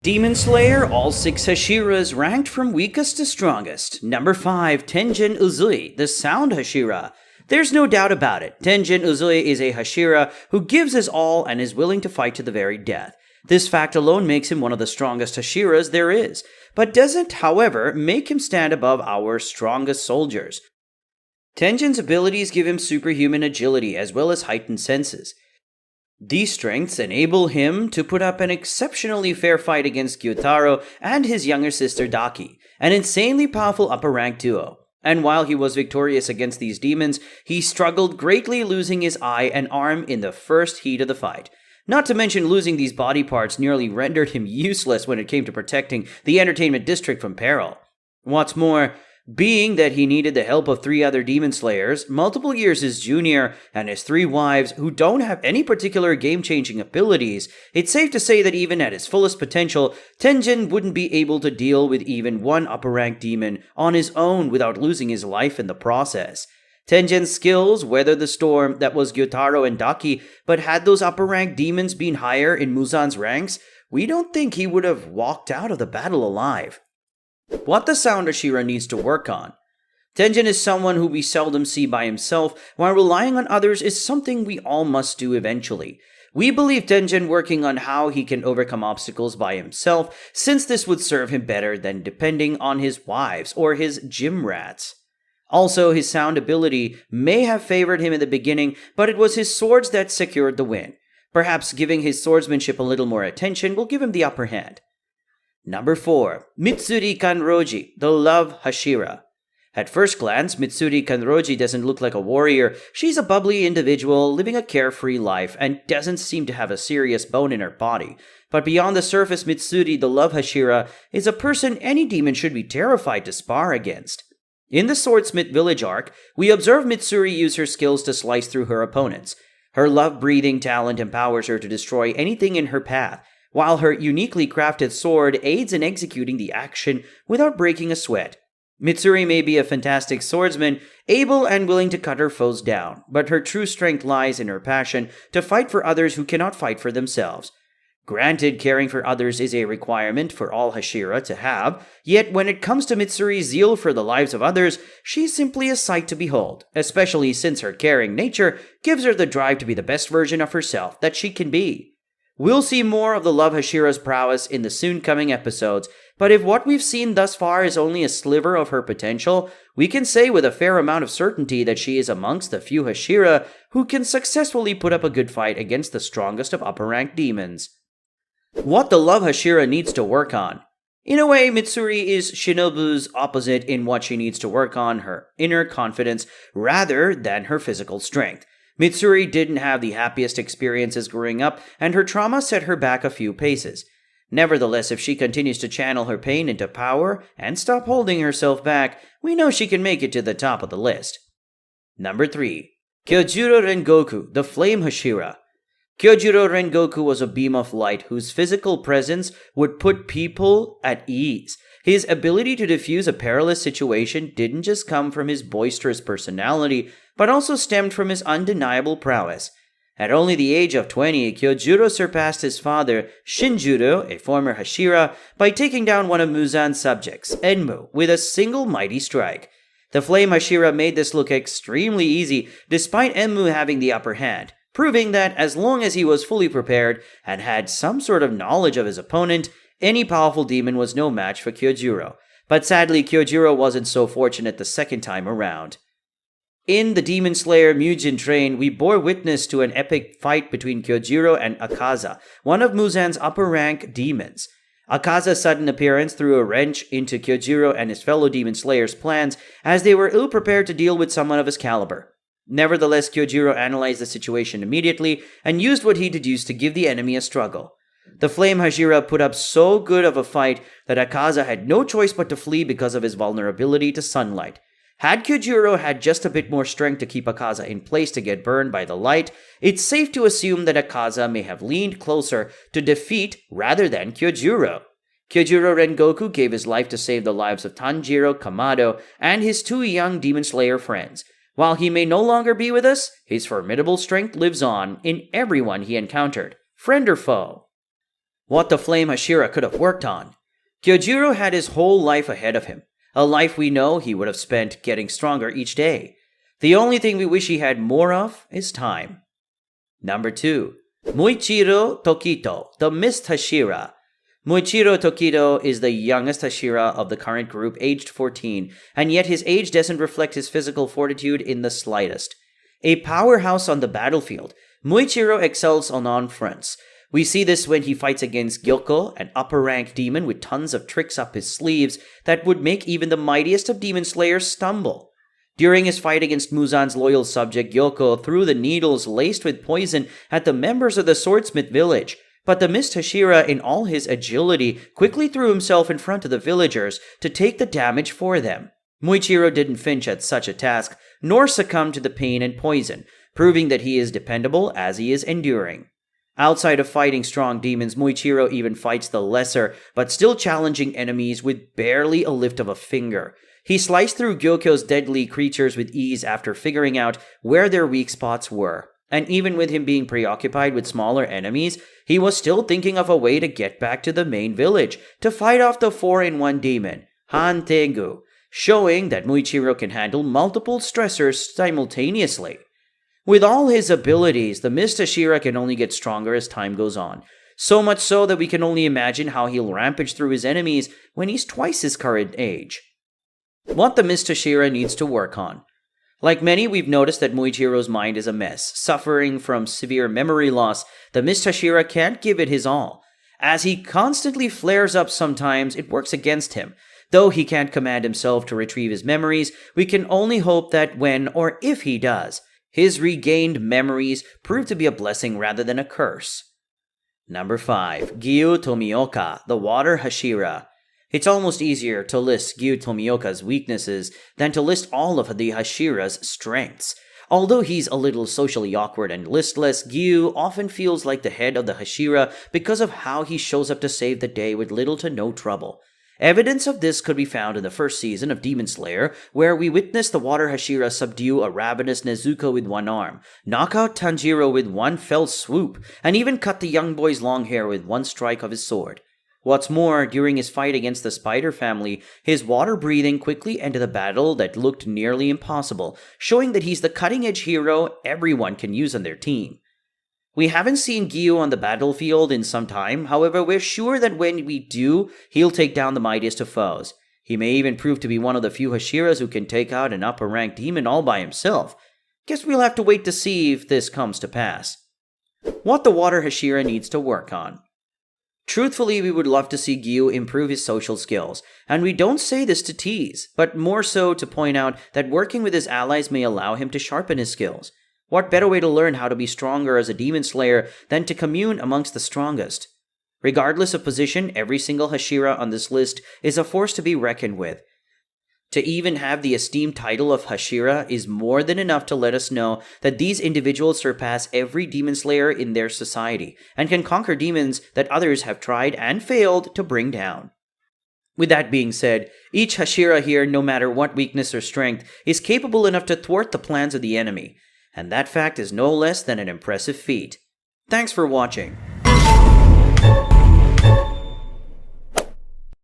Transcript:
Demon Slayer, all 6 Hashiras ranked from weakest to strongest. Number 5, Tengen Uzui, the Sound Hashira. There's no doubt about it, Tengen Uzui is a Hashira who gives his all and is willing to fight to the very death. This fact alone makes him one of the strongest Hashiras there is, but doesn't, however, make him stand above our strongest soldiers. Tengen's abilities give him superhuman agility as well as heightened senses. These strengths enable him to put up an exceptionally fair fight against Gyutaro and his younger sister Daki, an insanely powerful upper-rank duo. And while he was victorious against these demons, he struggled greatly, losing his eye and arm in the first heat of the fight. Not to mention losing these body parts nearly rendered him useless when it came to protecting the entertainment district from peril. What's more, being that he needed the help of 3 other demon slayers, multiple years his junior, and his 3 wives who don't have any particular game-changing abilities, it's safe to say that even at his fullest potential, Tengen wouldn't be able to deal with even one upper-rank demon on his own without losing his life in the process. Tengen's skills weathered the storm that was Gyutaro and Daki, but had those upper-rank demons been higher in Muzan's ranks, we don't think he would have walked out of the battle alive. What the Sound Hashira needs to work on. Tengen is someone who we seldom see by himself, while relying on others is something we all must do eventually. We believe Tengen working on how he can overcome obstacles by himself, since this would serve him better than depending on his wives or his gym rats. Also, his sound ability may have favored him in the beginning, but it was his swords that secured the win. Perhaps giving his swordsmanship a little more attention will give him the upper hand. Number 4, Mitsuri Kanroji, the Love Hashira. At first glance, Mitsuri Kanroji doesn't look like a warrior. She's a bubbly individual living a carefree life and doesn't seem to have a serious bone in her body. But beyond the surface, Mitsuri, the Love Hashira, is a person any demon should be terrified to spar against. In the Swordsmith Village arc, we observe Mitsuri use her skills to slice through her opponents. Her love-breathing talent empowers her to destroy anything in her path, while her uniquely crafted sword aids in executing the action without breaking a sweat. Mitsuri may be a fantastic swordsman, able and willing to cut her foes down, but her true strength lies in her passion to fight for others who cannot fight for themselves. Granted, caring for others is a requirement for all Hashira to have, yet when it comes to Mitsuri's zeal for the lives of others, she's simply a sight to behold, especially since her caring nature gives her the drive to be the best version of herself that she can be. We'll see more of the Love Hashira's prowess in the soon-coming episodes, but if what we've seen thus far is only a sliver of her potential, we can say with a fair amount of certainty that she is amongst the few Hashira who can successfully put up a good fight against the strongest of upper-ranked demons. What the Love Hashira needs to work on. In a way, Mitsuri is Shinobu's opposite in what she needs to work on, her inner confidence, rather than her physical strength. Mitsuri didn't have the happiest experiences growing up, and her trauma set her back a few paces. Nevertheless, if she continues to channel her pain into power and stop holding herself back, we know she can make it to the top of the list. Number 3. Kyojuro Rengoku, the Flame Hashira. Kyojuro Rengoku was a beam of light whose physical presence would put people at ease. His ability to diffuse a perilous situation didn't just come from his boisterous personality, but also stemmed from his undeniable prowess. At only the age of 20, Kyojuro surpassed his father, Shinjuro, a former Hashira, by taking down one of Muzan's subjects, Enmu, with a single mighty strike. The Flame Hashira made this look extremely easy, despite Enmu having the upper hand, proving that as long as he was fully prepared and had some sort of knowledge of his opponent, any powerful demon was no match for Kyojuro. But sadly, Kyojuro wasn't so fortunate the second time around. In the Demon Slayer Mugen Train, we bore witness to an epic fight between Kyojuro and Akaza, one of Muzan's upper-rank demons. Akaza's sudden appearance threw a wrench into Kyojuro and his fellow Demon Slayers' plans, as they were ill-prepared to deal with someone of his caliber. Nevertheless, Kyojuro analyzed the situation immediately and used what he deduced to give the enemy a struggle. The Flame Hashira put up so good of a fight that Akaza had no choice but to flee because of his vulnerability to sunlight. Had Kyojuro had just a bit more strength to keep Akaza in place to get burned by the light, it's safe to assume that Akaza may have leaned closer to defeat rather than Kyojuro. Kyojuro Rengoku gave his life to save the lives of Tanjiro, Kamado, and his 2 young Demon Slayer friends. While he may no longer be with us, his formidable strength lives on in everyone he encountered, friend or foe. What the Flame Hashira could have worked on. Kyojuro had his whole life ahead of him, a life we know he would have spent getting stronger each day. The only thing we wish he had more of is time. Number 2. Muichiro Tokito, the Mist Hashira. Muichiro Tokito is the youngest Hashira of the current group, aged 14, and yet his age doesn't reflect his physical fortitude in the slightest. A powerhouse on the battlefield, Muichiro excels on all fronts. We see this when he fights against Gyoko, an upper-ranked demon with tons of tricks up his sleeves that would make even the mightiest of demon slayers stumble. During his fight against Muzan's loyal subject, Gyoko threw the needles laced with poison at the members of the swordsmith village, but the Mist Hashira, in all his agility, quickly threw himself in front of the villagers to take the damage for them. Muichiro didn't flinch at such a task, nor succumb to the pain and poison, proving that he is dependable as he is enduring. Outside of fighting strong demons, Muichiro even fights the lesser, but still challenging enemies with barely a lift of a finger. He sliced through Gyoko's deadly creatures with ease after figuring out where their weak spots were. And even with him being preoccupied with smaller enemies, he was still thinking of a way to get back to the main village to fight off the 4-in-1 demon, Han Tengu, showing that Muichiro can handle multiple stressors simultaneously. With all his abilities, the Mist Hashira can only get stronger as time goes on, so much so that we can only imagine how he'll rampage through his enemies when he's twice his current age. What the Mist Hashira needs to work on. Like many, we've noticed that Muichiro's mind is a mess. Suffering from severe memory loss, the Mist Hashira can't give it his all. As he constantly flares up sometimes, it works against him. Though he can't command himself to retrieve his memories, we can only hope that when or if he does, his regained memories prove to be a blessing rather than a curse. Number 5. Giyu Tomioka, the Water Hashira. It's almost easier to list Giyu Tomioka's weaknesses than to list all of the Hashira's strengths. Although he's a little socially awkward and listless, Giyu often feels like the head of the Hashira because of how he shows up to save the day with little to no trouble. Evidence of this could be found in the first season of Demon Slayer, where we witness the Water Hashira subdue a ravenous Nezuko with one arm, knock out Tanjiro with one fell swoop, and even cut the young boy's long hair with one strike of his sword. What's more, during his fight against the Spider family, his water breathing quickly ended a battle that looked nearly impossible, showing that he's the cutting-edge hero everyone can use on their team. We haven't seen Giyu on the battlefield in some time, however, we're sure that when we do, he'll take down the mightiest of foes. He may even prove to be one of the few Hashiras who can take out an upper-ranked demon all by himself. Guess we'll have to wait to see if this comes to pass. What the Water Hashira needs to work on. Truthfully, we would love to see Giyu improve his social skills, and we don't say this to tease, but more so to point out that working with his allies may allow him to sharpen his skills. What better way to learn how to be stronger as a demon slayer than to commune amongst the strongest? Regardless of position, every single Hashira on this list is a force to be reckoned with. To even have the esteemed title of Hashira is more than enough to let us know that these individuals surpass every demon slayer in their society and can conquer demons that others have tried and failed to bring down. With that being said, each Hashira here, no matter what weakness or strength, is capable enough to thwart the plans of the enemy, and that fact is no less than an impressive feat. Thanks for watching.